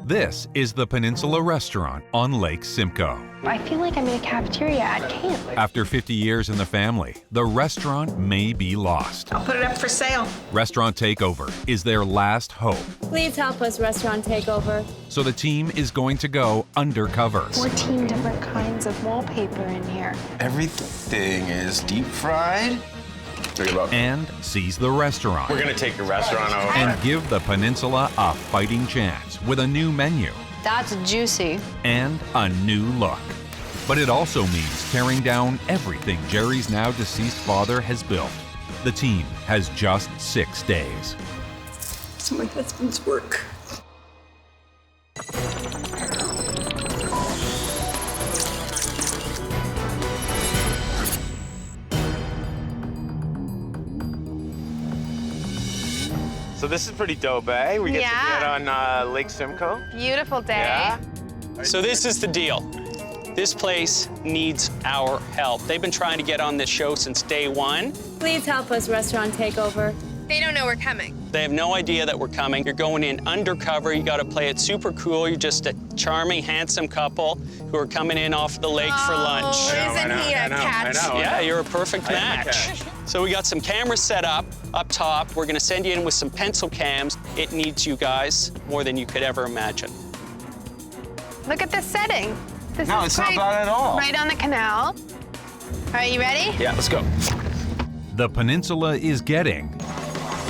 This is the Peninsula Restaurant on Lake Simcoe. I feel like I'm in a cafeteria at camp. After 50 years in the family, the restaurant may be lost. I'll put it up for sale. Restaurant Takeover is their last hope. Please help us, Restaurant Takeover. So the team is going to go undercover. 14 different kinds of wallpaper in here. Everything is deep fried. And seize the restaurant. We're gonna take the restaurant over. And give the Peninsula a fighting chance with a new menu. That's juicy. And a new look. But it also means tearing down everything Jerry's now deceased father has built. The team has just 6 days. It's my husband's work. So this is pretty dope, eh? We get to get on Lake Simcoe. Beautiful day. Yeah. So this is the deal. This place needs our help. They've been trying to get on this show since day one. Please help us, Restaurant Takeover. They don't know we're coming. They have no idea that we're coming. You're going in undercover. You got to play it super cool. You're just a charming, handsome couple who are coming in off the lake for lunch. Isn't he a catch? Yeah, you're a perfect match. So we got some cameras set up top. We're gonna send you in with some pencil cams. It needs you guys more than you could ever imagine. Look at this setting. This No, is it's not great. bad at all. Right on the canal. All right, you ready? Yeah, let's go. The Peninsula is getting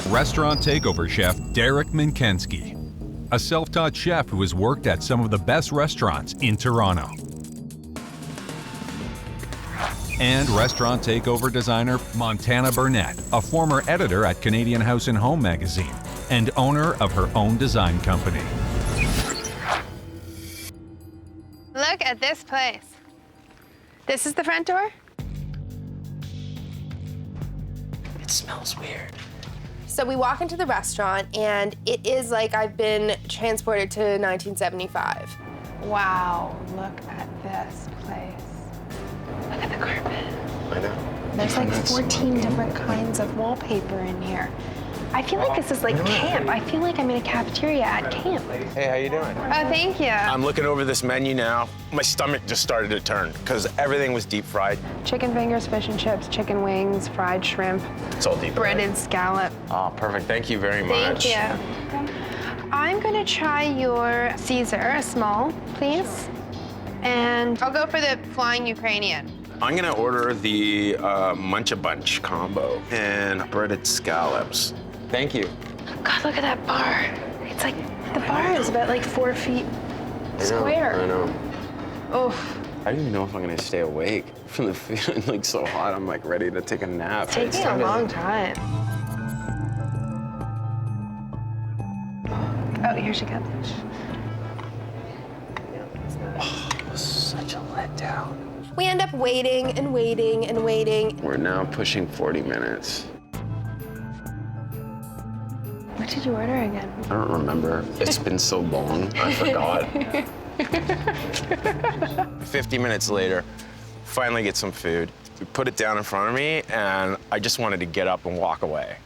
Restaurant Takeover chef Derek Minkensky, a self-taught chef who has worked at some of the best restaurants in Toronto. And Restaurant Takeover designer Montana Burnett, a former editor at Canadian House and Home magazine and owner of her own design company. Look at this place. This is the front door? It smells weird. So we walk into the restaurant, and it is like I've been transported to 1975. Wow, look at this place. Look at the carpet. I know. There's like 14 different kinds of wallpaper in here. I feel like this is like camp. I feel like I'm in a cafeteria at camp. Hey, how you doing? Oh, thank you. I'm looking over this menu now. My stomach just started to turn because everything was deep fried. Chicken fingers, fish and chips, chicken wings, fried shrimp, It's all deep fried. breaded scallop. Oh, perfect. Thank you very much. Thank you. I'm gonna try your Caesar, a small, please. And I'll go for the flying Ukrainian. I'm gonna order the Munch-a-Bunch combo and breaded scallops. Thank you. God, look at that bar. It's like, the bar is about like 4 feet square. I know. Oof. I don't even know if I'm gonna stay awake from the food. It's like so hot, I'm like ready to take a nap. It's taking a long time. Oh, here she comes. Such a letdown. We end up waiting and waiting and waiting. We're now pushing 40 minutes. What did you order again? I don't remember. It's been so long, I forgot. 50 minutes later, finally get some food. We put it down in front of me, and I just wanted to get up and walk away.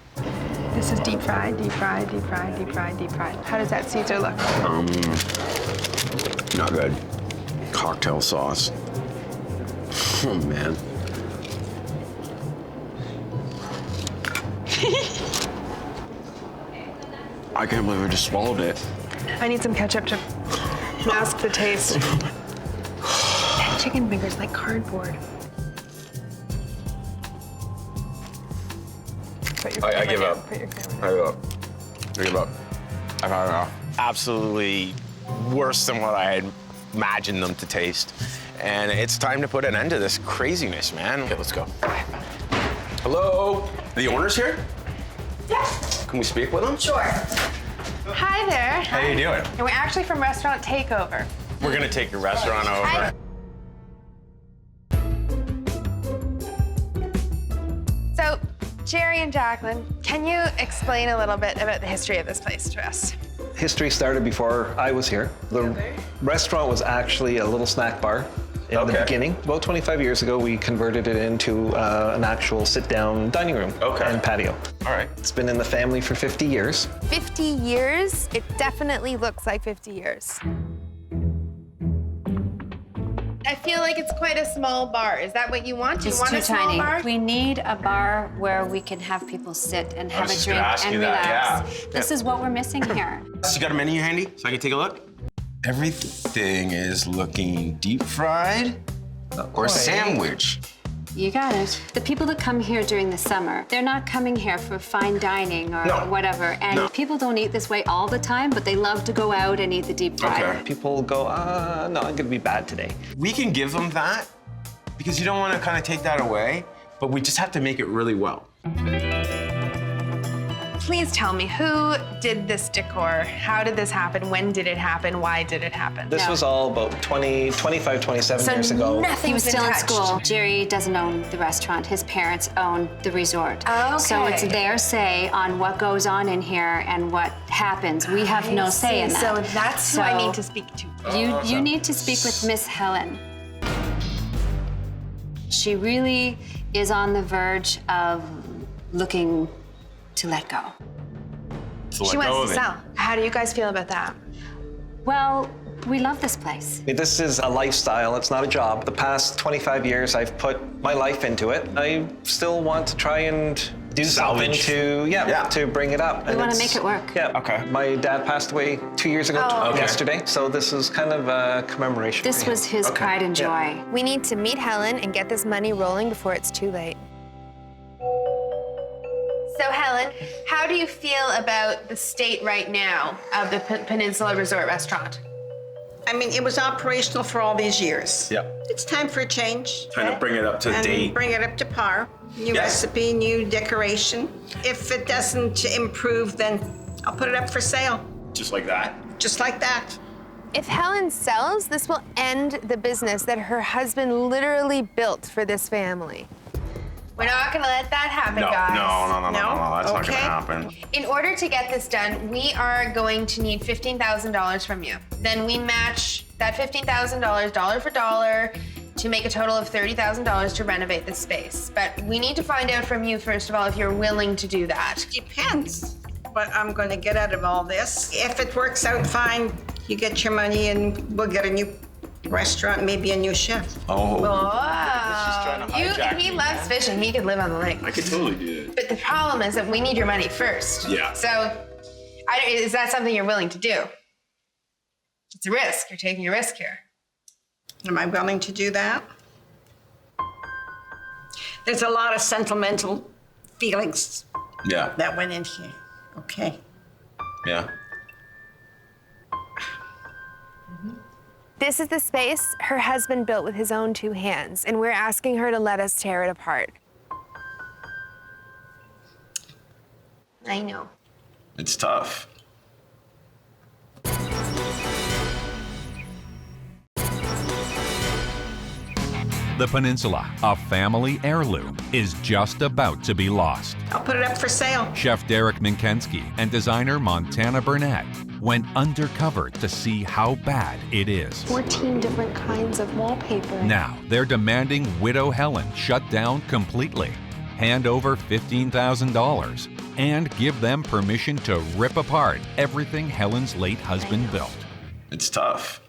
This is deep fried, deep fried, deep fried, deep fried, deep fried. How does that Caesar look? Not good. Cocktail sauce. Oh, man. I can't believe I just swallowed it. I need some ketchup to mask the taste. That chicken finger's like cardboard. I give up. Put your camera I give up. I give up. I've had enough. Absolutely worse than what I had imagined them to taste. And it's time to put an end to this craziness, man. Okay, let's go. Hello? The owner's here? Yes. Can we speak with him? Sure. Hi there. How you doing? And we're actually from Restaurant Takeover. We're gonna take your restaurant over. Hi. So, Jerry and Jacqueline, can you explain a little bit about the history of this place to us? History started before I was here. The restaurant was actually a little snack bar in the beginning. About 25 years ago, we converted it into an actual sit-down dining room and patio. All right. It's been in the family for 50 years. 50 years? It definitely looks like 50 years. I feel like it's quite a small bar. Is that what you want? Do you It's want too a small tiny. bar? We need a bar where we can have people sit and have a just drink gonna ask and you that, relax. yeah. This is what we're missing here. So you got a menu handy so I can take a look? Everything is looking deep fried or sandwich. You got it. The people that come here during the summer, they're not coming here for fine dining or whatever. And people don't eat this way all the time, but they love to go out and eat the deep fried. People go, no, I'm gonna be bad today. We can give them that because you don't want to kind of take that away, but we just have to make it really well. Please tell me, who did this decor? How did this happen? When did it happen? Why did it happen? This was all about 25, 27 years ago. He was still in touched. school. Jerry doesn't own the restaurant. His parents own the resort. Okay. So it's their say on what goes on in here and what happens. We have no say in that. So that's who I need to speak to. You need to speak with Miss Helen. She really is on the verge of looking to let go. She wants to sell. How do you guys feel about that? Well, we love this place. This is a lifestyle, it's not a job. The past 25 years, I've put my life into it. I still want to try and do something to bring it up. We want to make it work. Yeah. Okay. My dad passed away 2 years ago yesterday, so this is kind of a commemoration. This was his pride and joy. We need to meet Helen and get this money rolling before it's too late. So Helen, how do you feel about the state right now of the Peninsula Resort restaurant? I mean, it was operational for all these years. Yeah. It's time for a change. Trying to bring it up to And date. bring it up to par. New recipe, new decoration. If it doesn't improve, then I'll put it up for sale. Just like that? Just like that. If Helen sells, this will end the business that her husband literally built for this family. We're not gonna let that happen, guys. No, that's not gonna happen. In order to get this done, we are going to need $15,000 from you. Then we match that $15,000 dollar for dollar to make a total of $30,000 to renovate this space. But we need to find out from you, first of all, if you're willing to do that. Depends what I'm going to get out of all this. If it works out fine, you get your money and we'll get a new restaurant, maybe a new chef. Oh. Oh, he loves fishing. He could live on the lake. I could totally do it. But the problem is that we need your money first. Yeah. So, is that something you're willing to do? It's a risk. You're taking a risk here. Am I willing to do that? There's a lot of sentimental feelings Yeah. that went in here. Okay. Yeah. This is the space her husband built with his own two hands, and we're asking her to let us tear it apart. I know. It's tough. The Peninsula, a family heirloom, is just about to be lost. I'll put it up for sale. Chef Derek Minkensky and designer Montana Burnett went undercover to see how bad it is. 14 different kinds of wallpaper. Now, they're demanding Widow Helen shut down completely, hand over $15,000, and give them permission to rip apart everything Helen's late husband built. It's tough.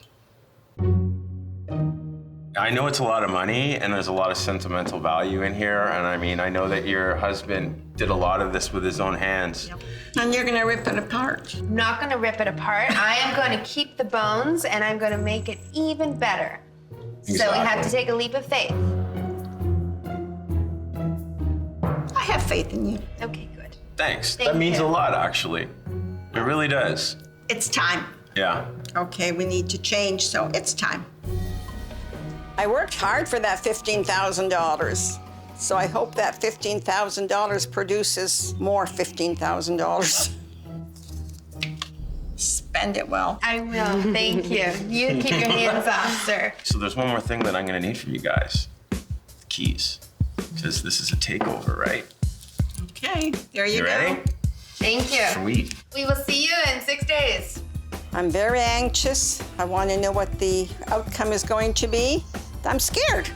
I know it's a lot of money and there's a lot of sentimental value in here. And I mean, I know that your husband did a lot of this with his own hands. Yep. And you're gonna rip it apart. I'm not gonna rip it apart. I am going to keep the bones and I'm going to make it even better. So we have to take a leap of faith. I have faith in you. Okay, good. Thanks. Thank That means you. a lot, actually. It really does. It's time. Yeah. Okay, we need to change, so it's time. I worked hard for that $15,000. So I hope that $15,000 produces more $15,000. Spend it well. I will. Thank you. You keep your hands off, sir. So there's one more thing that I'm gonna need from you guys. The keys. Because this is a takeover, right? Okay, there you go. Ready? Thank you. Sweet. We will see you in 6 days. I'm very anxious. I want to know what the outcome is going to be. I'm scared.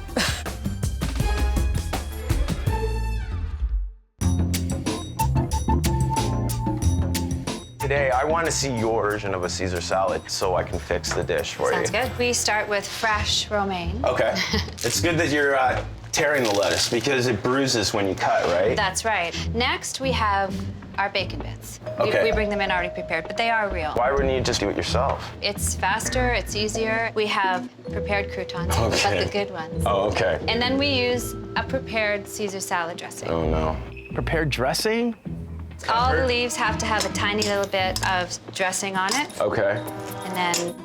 Today, I want to see your version of a Caesar salad so I can fix the dish for you. Sounds good. We start with fresh romaine. Okay. It's good that you're tearing the lettuce because it bruises when you cut, right? That's right. Next, we have our bacon bits. Okay. We bring them in already prepared, but they are real. Why wouldn't you just do it yourself? It's faster, it's easier. We have prepared croutons, Okay. but the good ones. Oh, okay. And then we use a prepared Caesar salad dressing. Oh, no. Prepared dressing? All the leaves have to have a tiny little bit of dressing on it. Okay. And then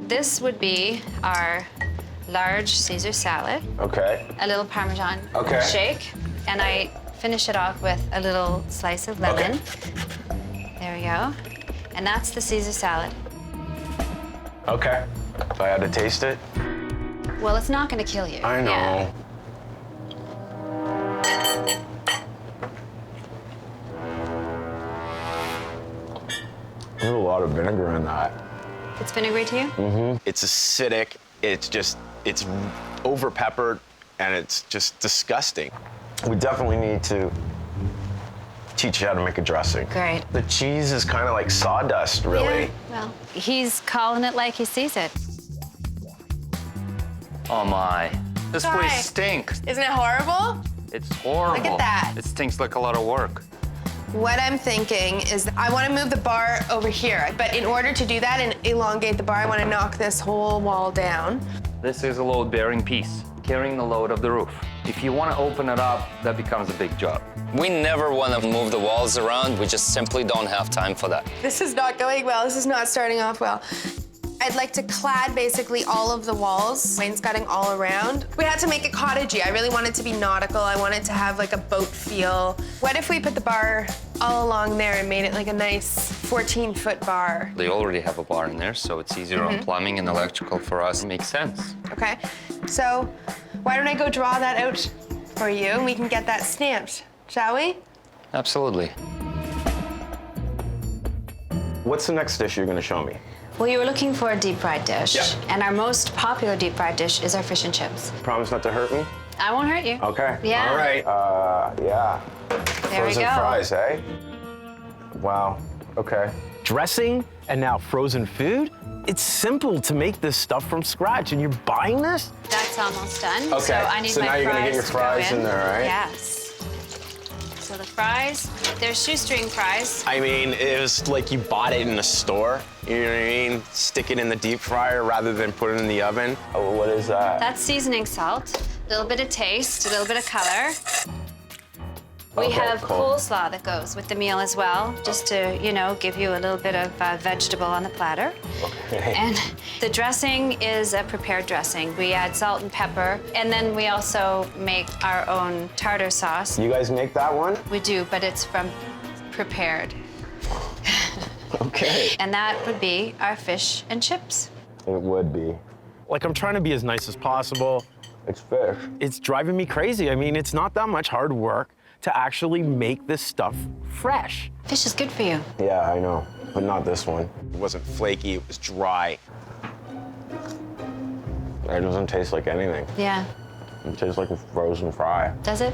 this would be our large Caesar salad. Okay. A little Parmesan Okay. shake. And I finish it off with a little slice of lemon. There we go. And that's the Caesar salad. Okay. If I had to taste it? Well, it's not gonna kill you. I know. Yeah. There's a lot of vinegar in that. It's vinegary to you? Mm-hmm. It's acidic. It's over peppered, and it's just disgusting. We definitely need to teach you how to make a dressing. Great. The cheese is kind of like sawdust, really. Yeah, well, he's calling it like he sees it. Oh my. This Try. place stinks. Isn't it horrible? It's horrible. Look at that. It stinks like a lot of work. What I'm thinking is I want to move the bar over here, but in order to do that and elongate the bar, I want to knock this whole wall down. This is a load-bearing piece, carrying the load of the roof. If you want to open it up, that becomes a big job. We never want to move the walls around. We just simply don't have time for that. This is not going well. This is not starting off well. I'd like to clad basically all of the walls, wainscoting all around. We had to make it cottagey. I really want it to be nautical. I want it to have like a boat feel. What if we put the bar all along there and made it like a nice 14-foot bar? They already have a bar in there, so it's easier on plumbing and electrical for us. It makes sense. Okay, so why don't I go draw that out for you and we can get that stamped, shall we? Absolutely. What's the next dish you're going to show me? Well, you were looking for a deep fried dish. Yeah. And our most popular deep fried dish is our fish and chips. Promise not to hurt me? I won't hurt you. Okay. Yeah. All right. Yeah. There we Frozen go. fries, eh? Wow. Okay. Dressing and now frozen food? It's simple to make this stuff from scratch, and you're buying this? That's almost done. Okay, So I need so my now you're gonna get your to go fries in there, right? Yes. So the fries, they're shoestring fries. I mean, it was like you bought it in a store. You know what I mean? Stick it in the deep fryer rather than put it in the oven. Oh, what is that? That's seasoning salt, a little bit of taste, a little bit of color. We Okay, have cool. coleslaw that goes with the meal as well, just to, you know, give you a little bit of vegetable on the platter. Okay. And the dressing is a prepared dressing. We add salt and pepper, and then we also make our own tartar sauce. You guys make that one? We do, but it's from prepared. Okay. And that would be our fish and chips. It would be. Like, I'm trying to be as nice as possible. It's fish. It's driving me crazy. I mean, it's not that much hard work to actually make this stuff fresh. Fish is good for you. Yeah, I know, but not this one. It wasn't flaky, it was dry. It doesn't taste like anything. Yeah. It tastes like a frozen fry. Does it?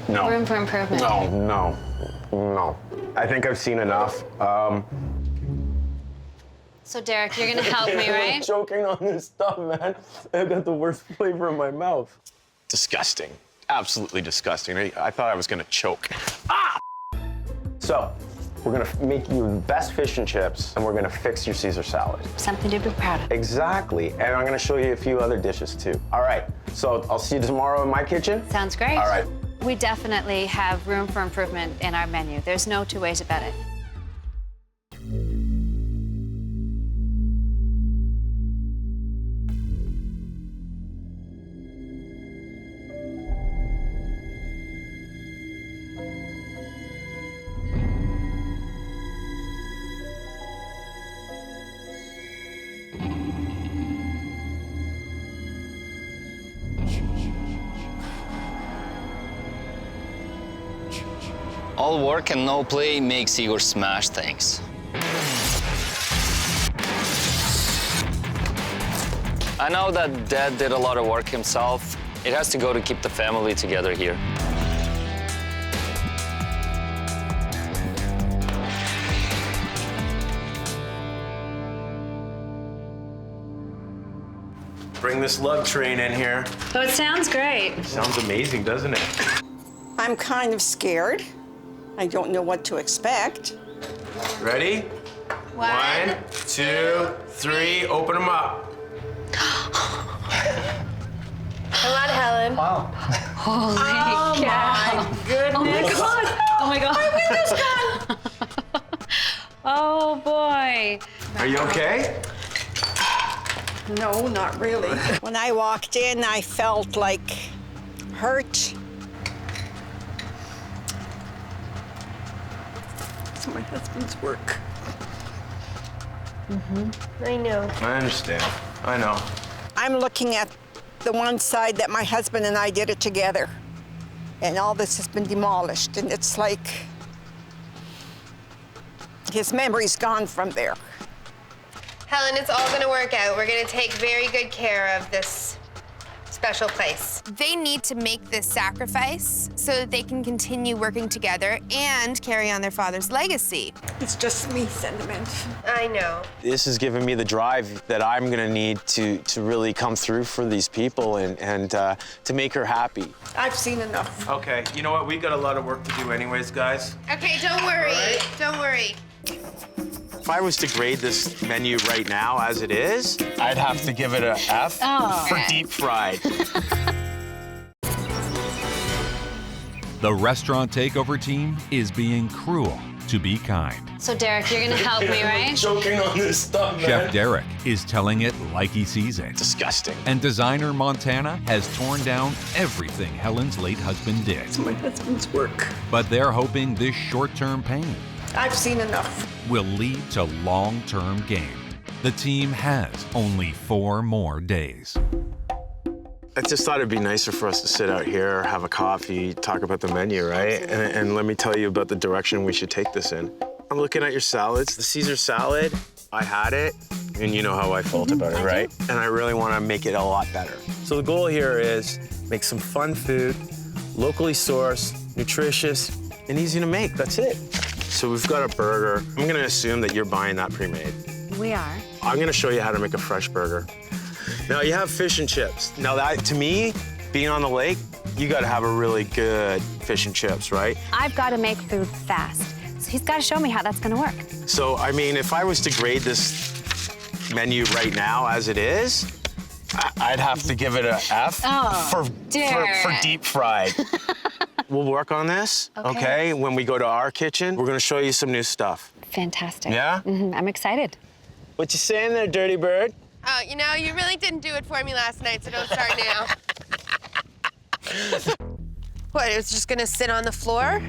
No. Room for improvement. No. I think I've seen enough. So Derek, you're gonna help me, I'm right? choking on this stuff, man. I got the worst flavor in my mouth. Disgusting. Absolutely disgusting. I thought I was gonna choke. Ah! So, we're gonna make you the best fish and chips, and we're gonna fix your Caesar salad. Something to be proud of. Exactly. And I'm gonna show you a few other dishes too. All right. So I'll see you tomorrow in my kitchen. Sounds great. All right. We definitely have room for improvement in our menu. There's no two ways about it. All work and no play makes Igor smash things. I know that Dad did a lot of work himself. It has to go to keep the family together here. Bring this lug train in here. Oh, it sounds great. Sounds amazing, doesn't it? I'm kind of scared. I don't know what to expect. Ready? 1, 2, 3, open them up. Come on, Helen. Wow. Holy Oh cow. my goodness. Oh my God. Oh my God. My windows gone. Oh boy. Are you okay? No, not really. When I walked in, I felt like hurt. It's my husband's work. I know. I understand. I know. I'm looking at the one side that my husband and I did it together. And all this has been demolished. And it's like his memory's gone from there. Helen, it's all gonna work out. We're gonna take very good care of this special place. They need to make this sacrifice so that they can continue working together and carry on their father's legacy. It's just me, sentiment. I know. This has given me the drive that I'm gonna need to really come through for these people and to make her happy. I've seen enough. Okay, you know what? We got a lot of work to do anyways, guys. Okay, don't worry. Don't worry. If I was to grade this menu right now as it is, I'd have to give it a F for deep fried. The Restaurant Takeover team is being cruel to be kind. So Derek, you're gonna help me, right? Joking on this stuff, man. Chef Derek is telling it like he sees it. Disgusting. And designer Montana has torn down everything Helen's late husband did. It's my husband's work. But they're hoping this short-term pain I've seen enough. will lead to long-term gain. The team has only 4 more days. I just thought it'd be nicer for us to sit out here, have a coffee, talk about the menu, right? And let me tell you about the direction we should take this in. I'm looking at your salads. The Caesar salad, I had it, and you know how I felt about it, right? And I really want to make it a lot better. So the goal here is make some fun food, locally sourced, nutritious, and easy to make. That's it. So we've got a burger. I'm gonna assume that you're buying that pre-made. We are. I'm gonna show you how to make a fresh burger. Now you have fish and chips. Now that, to me, being on the lake, you gotta have a really good fish and chips, right? I've got to make food fast. So he's got to show me how that's going to work. So, I mean, if I was to grade this menu right now as it is, I'd have to give it a F for deep fried. We'll work on this, okay? When we go to our kitchen, we're gonna show you some new stuff. Fantastic. Yeah? I'm excited. What you saying there, dirty bird? Oh, you know, you really didn't do it for me last night, so don't start now. What, it was just gonna sit on the floor?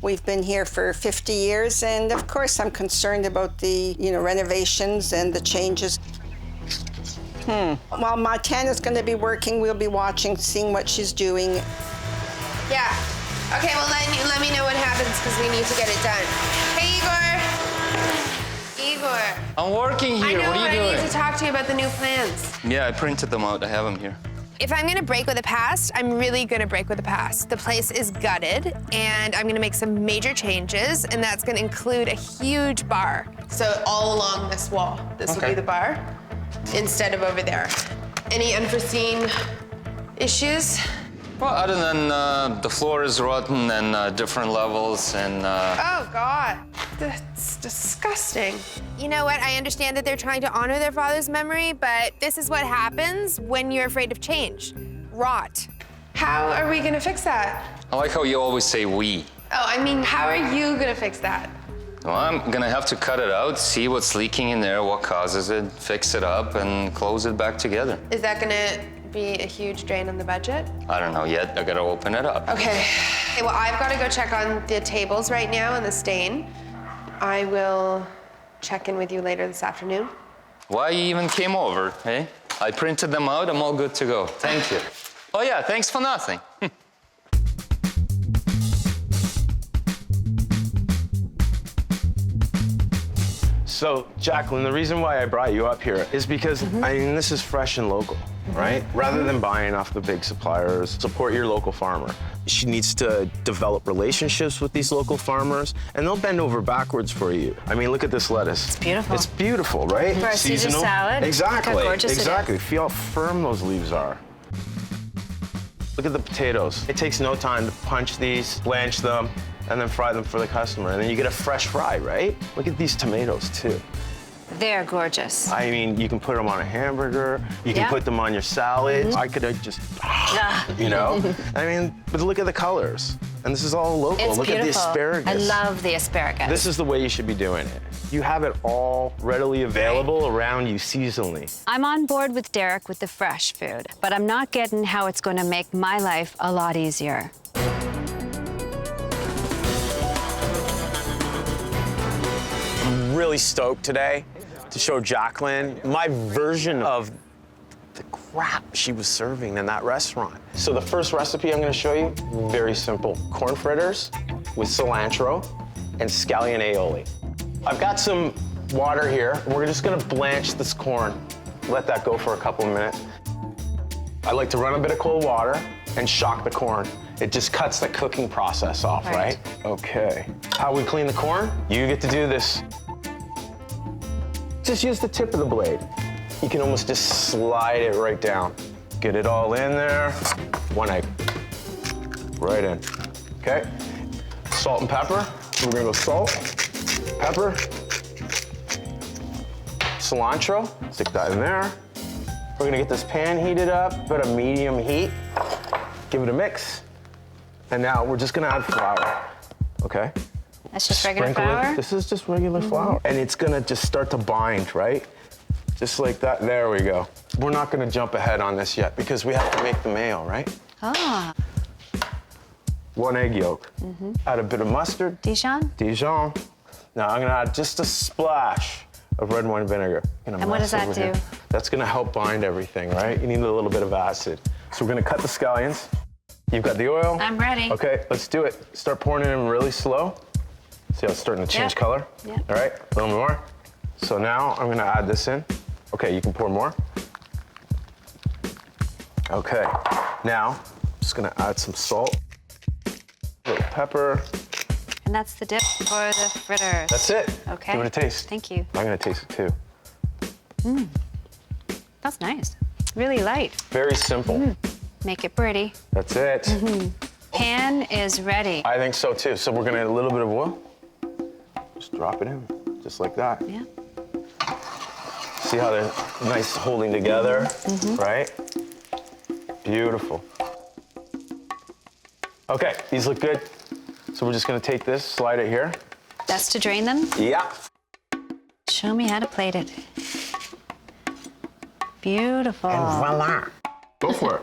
We've been here for 50 years, and of course I'm concerned about the, renovations and the changes. While Montana's gonna be working, we'll be watching, seeing what she's doing. Yeah. Okay, well, let me know what happens, because we need to get it done. Hey, Igor. I'm working here. I know, What are you I doing? need to talk to you about the new plans. Yeah, I printed them out. I have them here. If I'm gonna break with the past, I'm really gonna break with the past. The place is gutted, and I'm gonna make some major changes, and that's gonna include a huge bar. So all along this wall, this will be the bar, instead of over there. Any unforeseen issues? Well, other than the floor is rotten and different levels and... Oh, God. That's disgusting. You know what? I understand that they're trying to honor their father's memory, but this is what happens when you're afraid of change. Rot. How are we gonna fix that? I like how you always say we. Oh, I mean, how are you gonna fix that? Well, I'm gonna have to cut it out, see what's leaking in there, what causes it, fix it up, and close it back together. Is that gonna be a huge drain on the budget? I don't know yet. I gotta open it up. Okay. Well, I've got to go check on the tables right now and the stain. I will check in with you later this afternoon. Why you even came over, eh? I printed them out. I'm all good to go. Thank you. Oh, yeah, thanks for nothing. So, Jacqueline, the reason why I brought you up here is because, I mean, this is fresh and local, right? Rather than buying off the big suppliers, support your local farmer. She needs to develop relationships with these local farmers, and they'll bend over backwards for you. I mean, look at this lettuce. It's beautiful. It's beautiful, right? For a Caesar salad. Exactly. Look how gorgeous exactly. it is. Feel how firm those leaves are. Look at the potatoes. It takes no time to punch these, blanch them, and then fry them for the customer. And then you get a fresh fry, right? Look at these tomatoes, too. They're gorgeous. I mean, you can put them on a hamburger. You can put them on your salads. I could have just, you know? I mean, but look at the colors. And this is all local. It's look beautiful. at the asparagus. I love the asparagus. This is the way you should be doing it. You have it all readily available around you seasonally. I'm on board with Derek with the fresh food, but I'm not getting how it's going to make my life a lot easier. I'm really stoked today to show Jacqueline my version of the crap she was serving in that restaurant. So the first recipe I'm gonna show you, very simple. Corn fritters with cilantro and scallion aioli. I've got some water here. We're just gonna blanch this corn. Let that go for a couple of minutes. I like to run a bit of cold water and shock the corn. It just cuts the cooking process off, right? Okay. How we clean the corn? You get to do this. Just use the tip of the blade. You can almost just slide it right down. Get it all in there. 1 egg. Right in. Okay. Salt and pepper. We're gonna go salt, pepper, cilantro. Stick that in there. We're gonna get this pan heated up, about a medium heat. Give it a mix. And now we're just gonna add flour, okay? That's just regular flour? This is just regular flour. And it's gonna just start to bind, right? Just like that, there we go. We're not gonna jump ahead on this yet because we have to make the mayo, right? Ah. 1 egg yolk. Add a bit of mustard. Dijon? Dijon. Now I'm gonna add just a splash of red wine vinegar. And what does that do? That's gonna help bind everything, right? You need a little bit of acid. So we're gonna cut the scallions. You've got the oil. I'm ready. Okay, let's do it. Start pouring it in really slow. See how it's starting to change color? Yeah. All right, a little more. So now I'm gonna add this in. Okay, you can pour more. Okay, now I'm just gonna add some salt, a little pepper. And that's the dip for the fritters. That's it. Okay. Give it a taste. Thank you. I'm gonna taste it too. That's nice. Really light. Very simple. Make it pretty. That's it. Pan is ready. I think so too. So we're gonna add a little bit of oil. Just drop it in, just like that. Yeah. See how they're nice holding together, right? Beautiful. Okay, these look good. So we're just gonna take this, slide it here. That's to drain them? Yeah. Show me how to plate it. Beautiful. And voila. Go for it.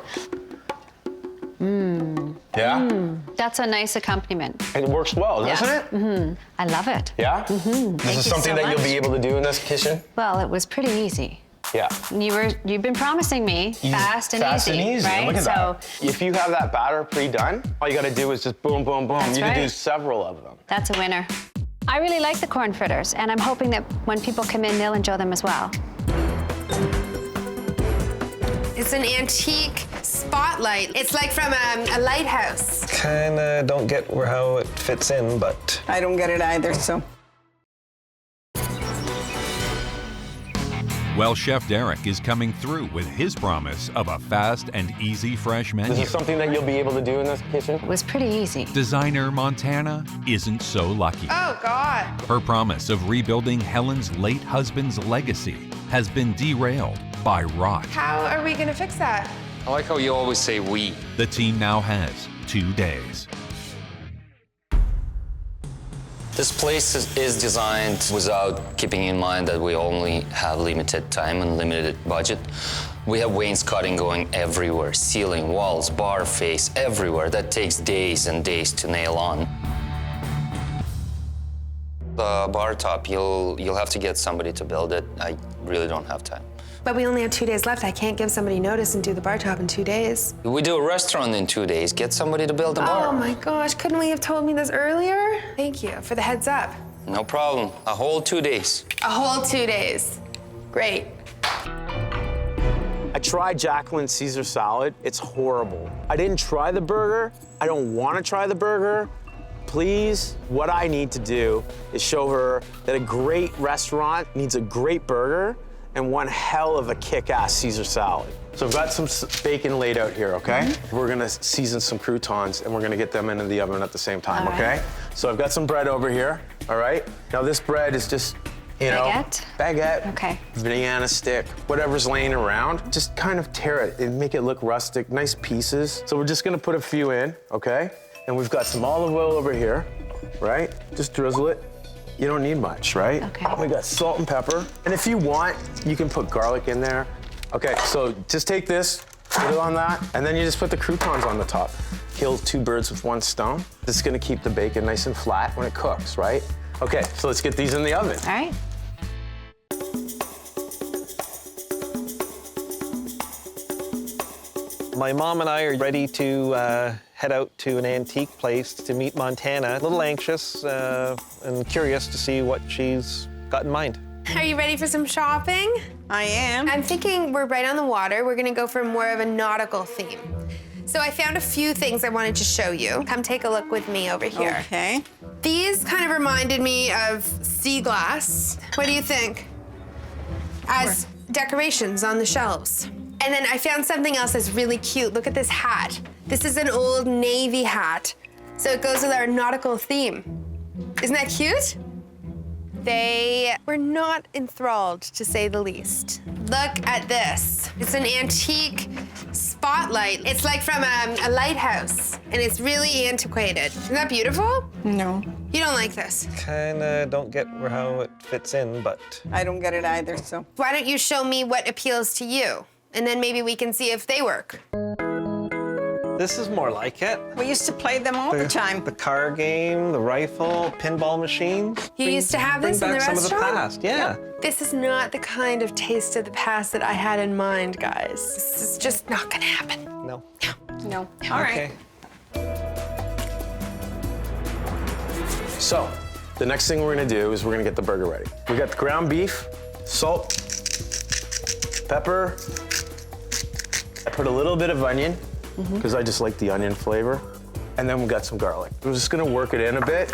Yeah? That's a nice accompaniment. It works well, doesn't it? I love it. Yeah? This Thank is you something so that you'll much. be able to do in this kitchen? Well, it was pretty easy. Yeah. You've been promising me fast and easy, right? Look at that. If you have that batter pre-done, all you gotta do is just boom, boom, boom. That's You can do right. several of them. That's a winner. I really like the corn fritters, and I'm hoping that when people come in, they'll enjoy them as well. It's an antique spotlight. It's like from a lighthouse. Kinda don't get how it fits in, but I don't get it either, so. Well, Chef Derek is coming through with his promise of a fast and easy fresh menu. This is something that you'll be able to do in this kitchen? It was pretty easy. Designer Montana isn't so lucky. Oh, God. Her promise of rebuilding Helen's late husband's legacy has been derailed by rot. How are we gonna fix that? I like how you always say we. The team now has 2 days. This place is designed without keeping in mind that we only have limited time and limited budget. We have wainscoting going everywhere, ceiling, walls, bar face, everywhere. That takes days and days to nail on. The bar top, you'll have to get somebody to build it. I really don't have time. But we only have 2 days left. I can't give somebody notice and do the bar top in 2 days. We do a restaurant in 2 days. Get somebody to build a bar. Oh my gosh, couldn't we have told me this earlier? Thank you for the heads up. No problem. A whole 2 days. A whole 2 days. Great. I tried Jacqueline's Caesar salad. It's horrible. I didn't try the burger. I don't want to try the burger. Please, what I need to do is show her that a great restaurant needs a great burger and one hell of a kick-ass Caesar salad. So I've got some bacon laid out here, okay? We're gonna season some croutons and we're gonna get them into the oven at the same time, okay? So I've got some bread over here, all right? Now this bread is just, you know, baguette, Okay. banana stick, whatever's laying around. Just kind of tear it and make it look rustic, nice pieces. So we're just gonna put a few in, okay? And we've got some olive oil over here, right? Just drizzle it. You don't need much, right? Okay. We got salt and pepper. And if you want, you can put garlic in there. Okay, so just take this, put it on that, and then you just put the croutons on the top. Kill 2 birds with 1 stone. This is gonna keep the bacon nice and flat when it cooks, right? Okay, so let's get these in the oven. All right. My mom and I are ready to head out to an antique place to meet Montana. A little anxious and curious to see what she's got in mind. Are you ready for some shopping? I am. I'm thinking we're right on the water. We're gonna go for more of a nautical theme. So I found a few things I wanted to show you. Come take a look with me over here. Okay. These kind of reminded me of sea glass. What do you think? As decorations on the shelves. And then I found something else that's really cute. Look at this hat. This is an old Navy hat. So it goes with our nautical theme. Isn't that cute? They were not enthralled, to say the least. Look at this. It's an antique spotlight. It's like from a lighthouse, and it's really antiquated. Isn't that beautiful? No. You don't like this? Kinda don't get how it fits in, but... I don't get it either, so. Why don't you show me what appeals to you? And then maybe we can see if they work. This is more like it. We used to play them all the time. The car game, the rifle, pinball machine. You used to have this in the bring back some of the restaurant? past, yeah. This is not the kind of taste of the past that I had in mind, guys. This is just not gonna happen. No. No. All right. So, the next thing we're gonna do is we're gonna get the burger ready. We got the ground beef, salt, pepper. I put a little bit of onion, because I just like the onion flavor. And then we got some garlic. We're just gonna work it in a bit,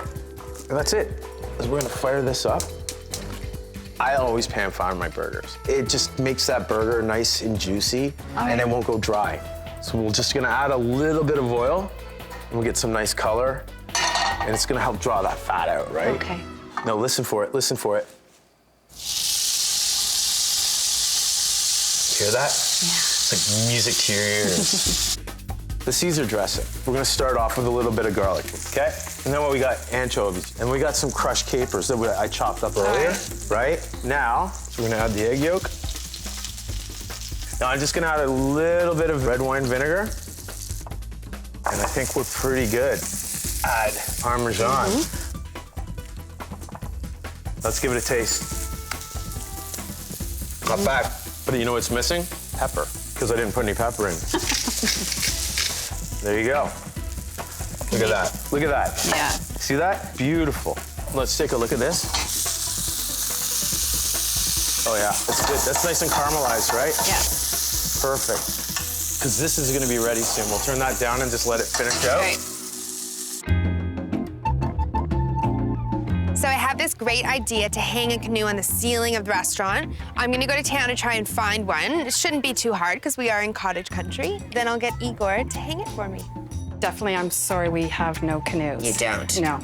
and that's it. We're gonna fire this up. I always pan fire my burgers. It just makes that burger nice and juicy, and it won't go dry. So we're just gonna add a little bit of oil, and we'll get some nice color, and it's gonna help draw that fat out, right? Okay. No, listen for it, listen for it. Hear that? Yeah. It's like music to your ears. The Caesar dressing. We're gonna start off with a little bit of garlic, okay? And then what we got? Anchovies. And we got some crushed capers that I chopped up earlier, right? Now, we're gonna add the egg yolk. Now I'm just gonna add a little bit of red wine vinegar. And I think we're pretty good. Add Parmesan. Let's give it a taste. Not bad. But you know what's missing? Pepper, because I didn't put any pepper in. There you go. Look at that. Look at that. Yeah. See that? Beautiful. Let's take a look at this. Oh yeah, that's good. That's nice and caramelized, right? Yeah. Perfect. Because this is gonna be ready soon. We'll turn that down and just let it finish out. Right. So I have this great idea to hang a canoe on the ceiling of the restaurant. I'm gonna go to town and try and find one. It shouldn't be too hard because we are in cottage country. Then I'll get Igor to hang it for me. Definitely, I'm sorry we have no canoes. You don't? No.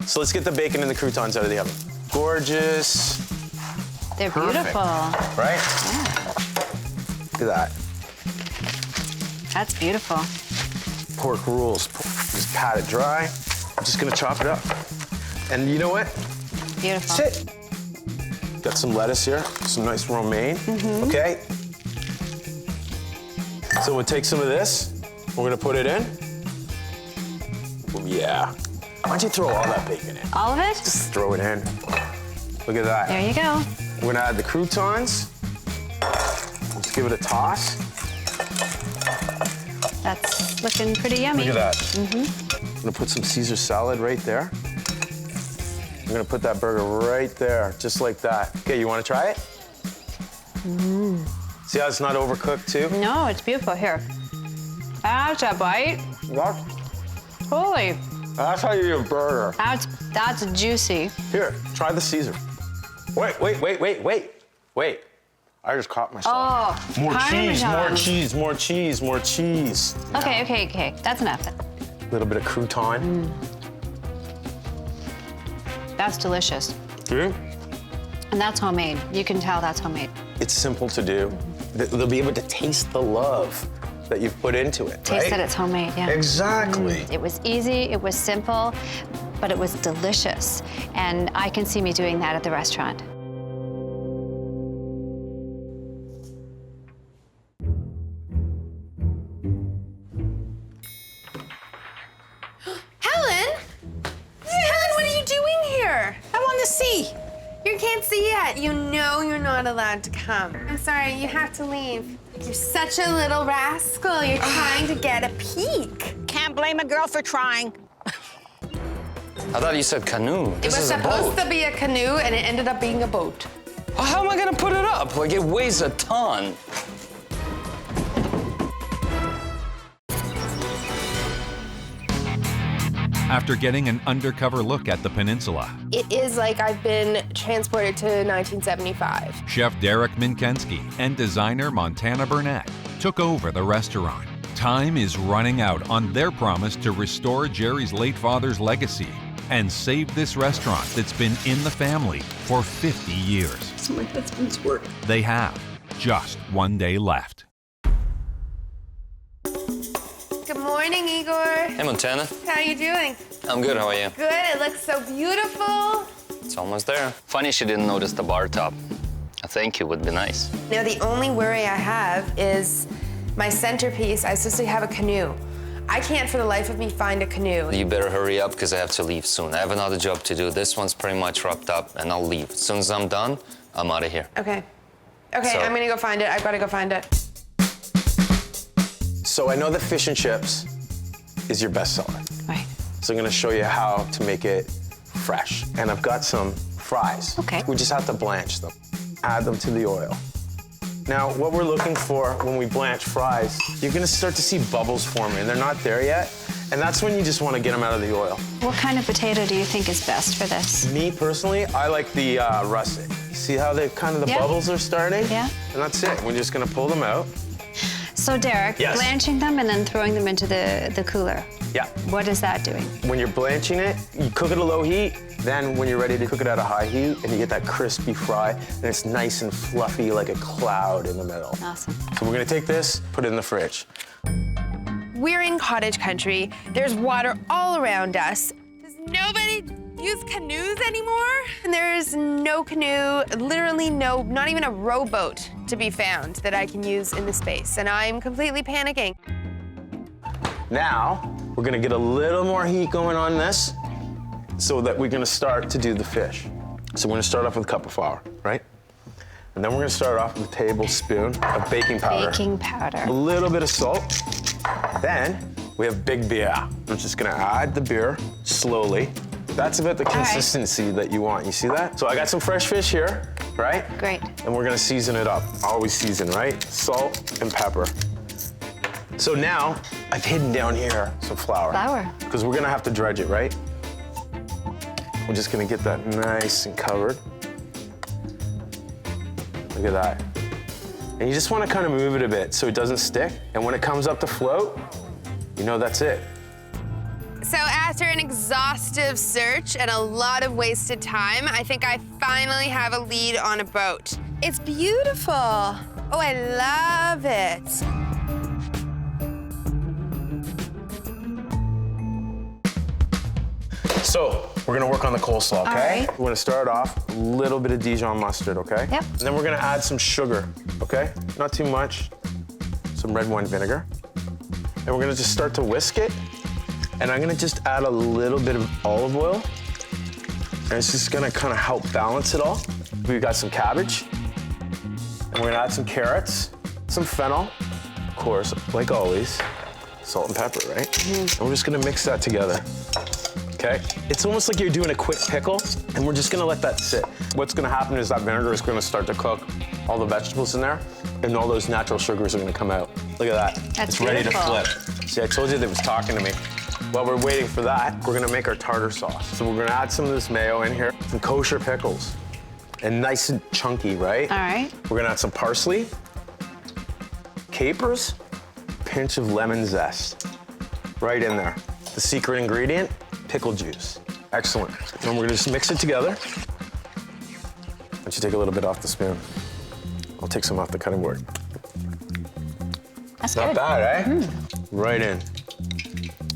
So let's get the bacon and the croutons out of the oven. Gorgeous. They're Perfect. beautiful. Right? Yeah. Look at that. That's beautiful. Pork rules. Just pat it dry. I'm just gonna chop it up. And you know what? Beautiful. That's it. Got some lettuce here, some nice romaine, okay? So we'll take some of this, we're gonna put it in. Yeah. Why don't you throw all that bacon in? All of it? Just throw it in. Look at that. There you go. We're gonna add the croutons. give it a toss. That's looking pretty yummy. Look at that. I'm gonna put some Caesar salad right there. I'm gonna put that burger right there, just like that. Okay, you wanna try it? See how it's not overcooked too? No, it's beautiful. Here. That's a bite. Holy. That's how you eat a burger. That's juicy. Here, try the Caesar. Wait. I just caught myself. Oh, more Parmesan. cheese, more cheese. Okay. That's enough. A little bit of crouton. That's delicious. See? And that's homemade. You can tell that's homemade. It's simple to do. They'll be able to taste the love that you've put into it, Taste right? that it's homemade, yeah. Exactly. It was easy, it was simple, but it was delicious. And I can see me doing that at the restaurant. Helen, what are you doing here? I want to see. You can't see yet. You know you're not allowed to come. I'm sorry, you have to leave. You're such a little rascal. You're trying to get a peek. Can't blame a girl for trying. I thought you said canoe. It This was is a supposed boat. to be a canoe, and it ended up being a boat. How am I gonna put it up? Like, it weighs a ton. After getting an undercover look at the peninsula, It is like I've been transported to 1975. Chef Derek Minkensky and designer Montana Burnett took over the restaurant. Time is running out on their promise to restore Jerry's late father's legacy and save this restaurant that's been in the family for 50 years. It's my husband's work. They have just one day left. Good morning, Igor. Hey, Montana. How are you doing? I'm good, how are you? Good. It looks so beautiful. It's almost there. Funny she didn't notice the bar top. A thank you would be nice. Now, the only worry I have is my centerpiece. I'm supposed to have a canoe. I can't for the life of me find a canoe. You better hurry up because I have to leave soon. I have another job to do. This one's pretty much wrapped up and I'll leave. As soon as I'm done, I'm out of here. Okay, So- I'm gonna go find it. I've gotta go find it. So I know that fish and chips is your best seller. Right. So I'm gonna show you how to make it fresh. And I've got some fries. Okay. We just have to blanch them. Add them to the oil. Now, what we're looking for when we blanch fries, you're gonna start to see bubbles forming, and they're not there yet. And that's when you just wanna get them out of the oil. What kind of potato do you think is best for this? Me, personally, I like the russet. See how the Yeah. bubbles are starting? Yeah. And that's it. We're just gonna pull them out. So Derek, Yes. blanching them and then throwing them into the cooler. Yeah. What is that doing? When you're blanching it, you cook it at low heat. Then when you're ready to cook it at a high heat, and you get that crispy fry, and it's nice and fluffy like a cloud in the middle. Awesome. So we're gonna take this, put it in the fridge. We're in cottage country. There's water all around us. Does nobody use canoes anymore? And there's no canoe, literally no, not even a rowboat to be found that I can use in the space. And I'm completely panicking. Now, we're gonna get a little more heat going on this so that we're gonna start to do the fish. So we're gonna start off with a cup of flour, right? And then we're gonna start off with a tablespoon of baking powder. Baking powder. A little bit of salt. Then we have big beer. We're just gonna add the beer slowly. That's about the consistency that you want. You see that? So I got some fresh fish here, right? Great. And we're gonna season it up. Always season, right? Salt and pepper. So now, I've hidden down here some flour. Flour. Because we're gonna have to dredge it, right? We're just gonna get that nice and covered. Look at that. And you just wanna kind of move it a bit so it doesn't stick. And when it comes up to float, you know that's it. So after an exhaustive search and a lot of wasted time, I think I finally have a lead on a boat. It's beautiful. Oh, I love it. So, we're gonna work on the coleslaw, okay? All right. We're gonna start off a little bit of Dijon mustard, okay? Yep. And then we're gonna add some sugar, okay? Not too much. Some red wine vinegar. And we're gonna just start to whisk it. And I'm gonna just add a little bit of olive oil. And it's just gonna kind of help balance it all. We've got some cabbage. And we're gonna add some carrots, Some fennel, of course, like always. Salt and pepper, right? And we're just gonna mix that together, okay? It's almost like you're doing a quick pickle, and we're just gonna let that sit. What's gonna happen is that vinegar is gonna start to cook all the vegetables in there, and all those natural sugars are gonna come out. Look at that. That's it's ready to beautiful. flip. See, I told you that it was talking to me. While we're waiting for that, we're gonna make our tartar sauce. So we're gonna add some of this mayo in here, some kosher pickles, and nice and chunky, right? All right. We're gonna add some parsley, capers, pinch of lemon zest, right in there. The secret ingredient, pickle juice. Excellent. And we're gonna just mix it together. Why don't you take a little bit off the spoon? I'll take some off the cutting board. That's Not good. bad, eh? Right in.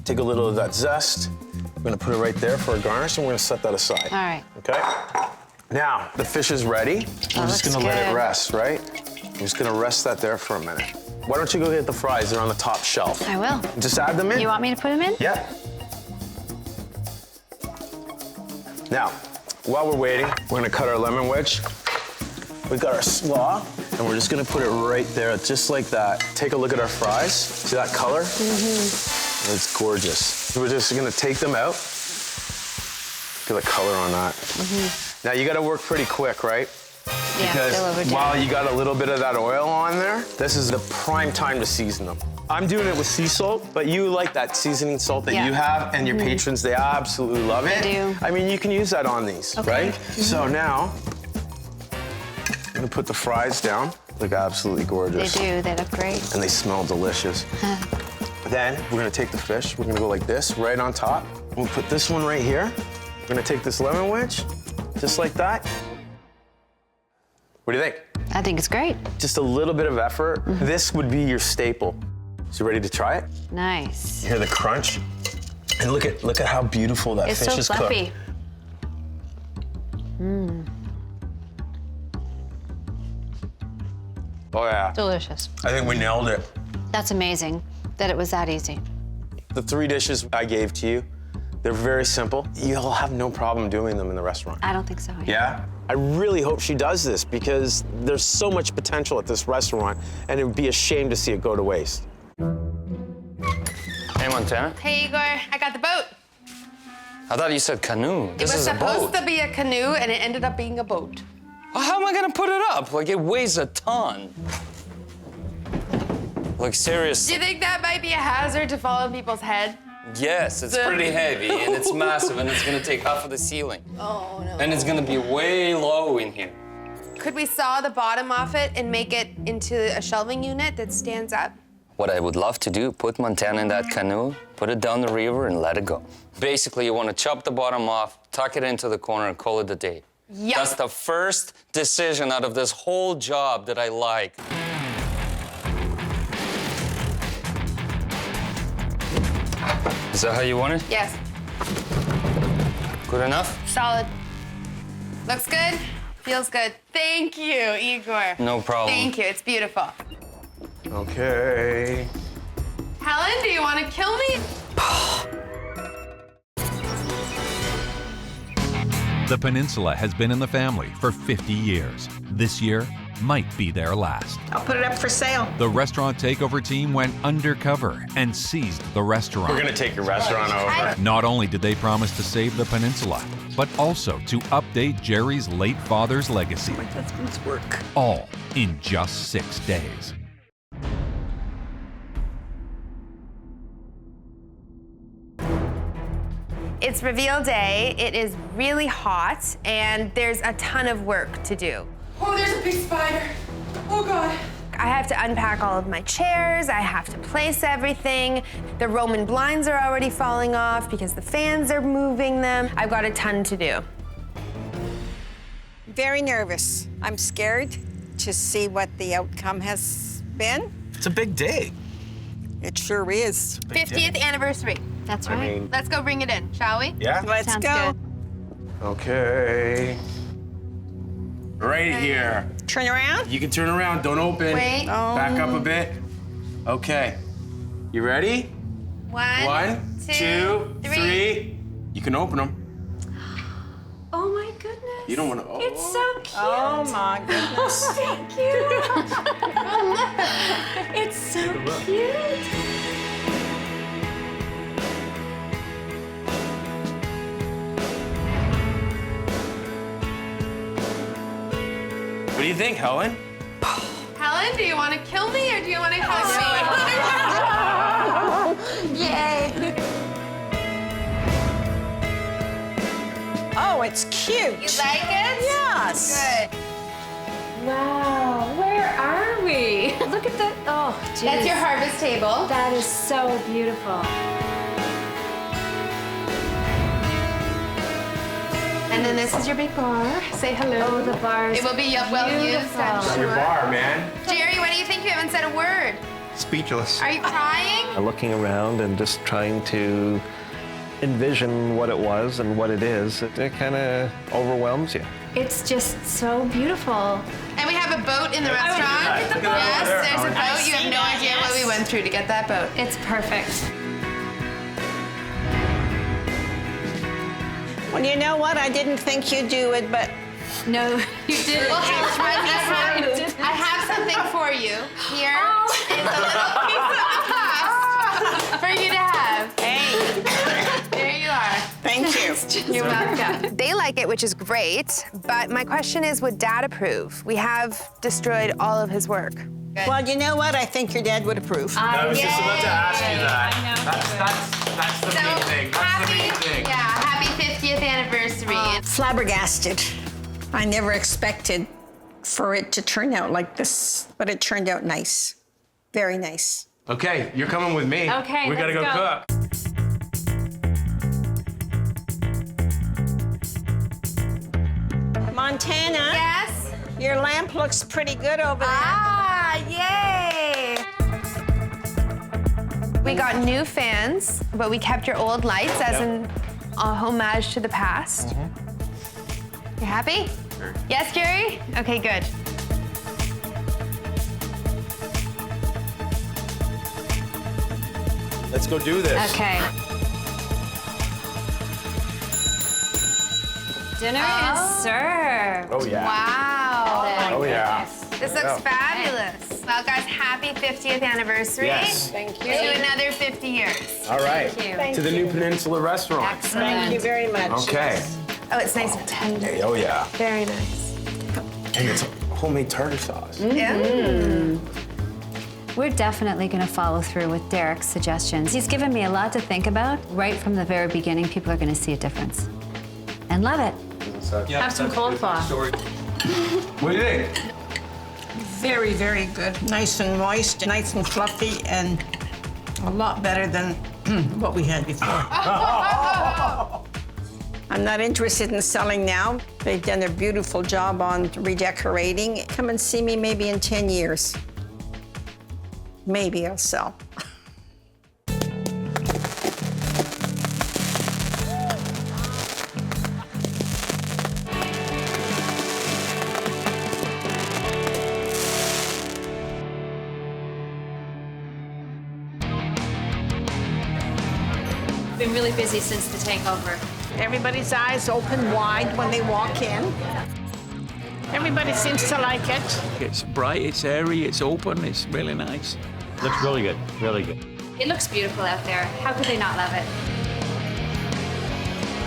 Take a little of that zest. We're gonna put it right there for a garnish, and we're gonna set that aside. All right. Okay? Now, the fish is ready. We're just gonna let it rest, right? We're just gonna rest that there for a minute. Why don't you go get the fries? They're on the top shelf. I will. Just add them in. You want me to put them in? Yeah. Now, while we're waiting, we're gonna cut our lemon wedge. We got our slaw, and we're just gonna put it right there, just like that. Take a look at our fries. See that color? Mm-hmm. It's gorgeous. So we're just gonna take them out. Look at the color on that. Mm-hmm. Now you gotta work pretty quick, right? Yeah, Because while you got a little bit of that oil on there, this is the prime time to season them. I'm doing it with sea salt, but you like that seasoning salt that you have, and your patrons, they absolutely love it. They do. I mean, you can use that on these, right? So now, I'm gonna put the fries down. Look absolutely gorgeous. They do, they look great. And they smell delicious. Then, we're gonna take the fish, we're gonna go like this, right on top. We'll put this one right here. We're gonna take this lemon wedge, just like that. What do you think? I think it's great. Just a little bit of effort. This would be your staple. So you ready to try it? Nice. You hear the crunch? And look at how beautiful that It's fish so is fluffy. cooked. Oh yeah. Delicious. I think we nailed it. That's amazing that it was that easy. The 3 dishes I gave to you, they're very simple. You'll have no problem doing them in the restaurant. I don't think so. Yeah? I really hope she does this because there's so much potential at this restaurant, and it would be a shame to see it go to waste. Hey, Montana. Hey, Igor, I got the boat. I thought you said canoe. It This was is a supposed boat. to be a canoe, and it ended up being a boat. Well, how am I gonna put it up? Like, it weighs a ton. Like, Do seriously. you think that might be a hazard to fall on people's head? Yes, it's pretty heavy, and it's massive, and it's gonna take half of the ceiling. Oh, no. And it's gonna be way low in here. Could we saw the bottom off it and make it into a shelving unit that stands up? What I would love to do, put Montana in that canoe, put it down the river, and let it go. Basically, you want to chop the bottom off, tuck it into the corner, and call it a day. Yeah. That's the first decision out of this whole job that I like. Is that how you want it? Yes. Good enough? Solid. Looks good. Feels good. Thank you, Igor. No problem. Thank you. It's beautiful. Okay. Helen, do you want to kill me? The Peninsula has been in the family for 50 years. This year might be their last. I'll put it up for sale. The Restaurant Takeover team went undercover and seized the restaurant. We're gonna take your restaurant over. Not only did they promise to save the Peninsula, but also to update Jerry's late father's legacy. My husband's work. All in just 6 days. It's reveal day. It is really hot, and there's a ton of work to do. Oh, there's a big spider. Oh, God. I have to unpack all of my chairs. I have to place everything. The Roman blinds are already falling off because the fans are moving them. I've got a ton to do. Very nervous. I'm scared to see what the outcome has been. It's a big day. It sure is. 50th anniversary. That's right. Let's go bring it in, shall we? Yeah? Let's Sounds go. good. Okay. Right here. Turn around. You can turn around, don't open. Wait. Back up a bit. Okay. You ready? One, 2, 3. You can open them. Oh my goodness. You don't want to. Oh. It's so cute. Oh my goodness. Thank you. It's so cute. What do you think, Helen? Helen, do you want to kill me or do you want to hug me? Yay. Oh, it's cute. You like it? Yes. Good. Wow, where are we? Look at the, oh, geez. That's your harvest table. That is so beautiful. And then this is your big bar. Say hello. Oh, the bar is It will be well used, I'm Got sure. your bar, man. Jerry, what do you think? You haven't said a word. Speechless. Are you crying? Looking around and just trying to envision what it was and what it is, it kind of overwhelms you. It's just so beautiful. And we have a boat in the restaurant. Yes, there's a boat. You have no idea what we went through to get that boat. It's perfect. Well, you know what? I didn't think you'd do it, but No, you didn't. Well, I have something for you. Here is a little piece of the past for you to have. hey, There you are. thank you. You're welcome. They like it, which is great, but my question is, would Dad approve? We have destroyed all of his work. Well, you know what? I think your dad would approve. I was just about to ask you that. I know. That's the main thing. That's the main thing. Yeah, happy 50th anniversary. Flabbergasted. I never expected for it to turn out like this, but it turned out nice. Very nice. Okay, you're coming with me. Okay, We gotta let's go go. cook. Montana, Yes? your lamp looks pretty good over there. Ah, yay! We got new fans, but we kept your old lights as an homage to the past. You happy? Sure. Yes, Jerry? Okay, good. Let's go do this. Okay. Dinner is served. Oh, yeah. Wow. Oh, yeah. This looks fabulous. Well, guys, happy 50th anniversary. Yes. Thank you. To another 50 years. All right. Thank To the new Peninsula Restaurant. Excellent. Thank you very much. Okay. Oh, it's nice and tender. Oh, yeah. Very nice. And it's homemade tartar sauce. Yeah. We're definitely going to follow through with Derek's suggestions. He's given me a lot to think about. Right from the very beginning, people are going to see a difference. And love it. Have some cold thaw. What do you think? Very, very good. Nice and moist, nice and fluffy, and a lot better than what we had before. I'm not interested in selling now. They've done a beautiful job on redecorating. Come and see me maybe in 10 years. Maybe I'll sell. Been really busy since the takeover. Everybody's eyes open wide when they walk in. Everybody seems to like it. It's bright, it's airy, it's open, it's really nice. Looks really good, really good. It looks beautiful out there. How could they not love it?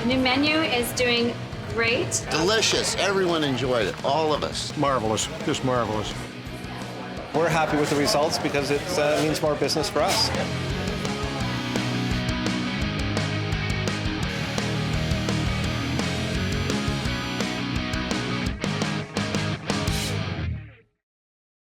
New menu is doing great. Delicious. Everyone enjoyed it. All of us. Marvelous. Just marvelous. We're happy with the results because it means more business for us.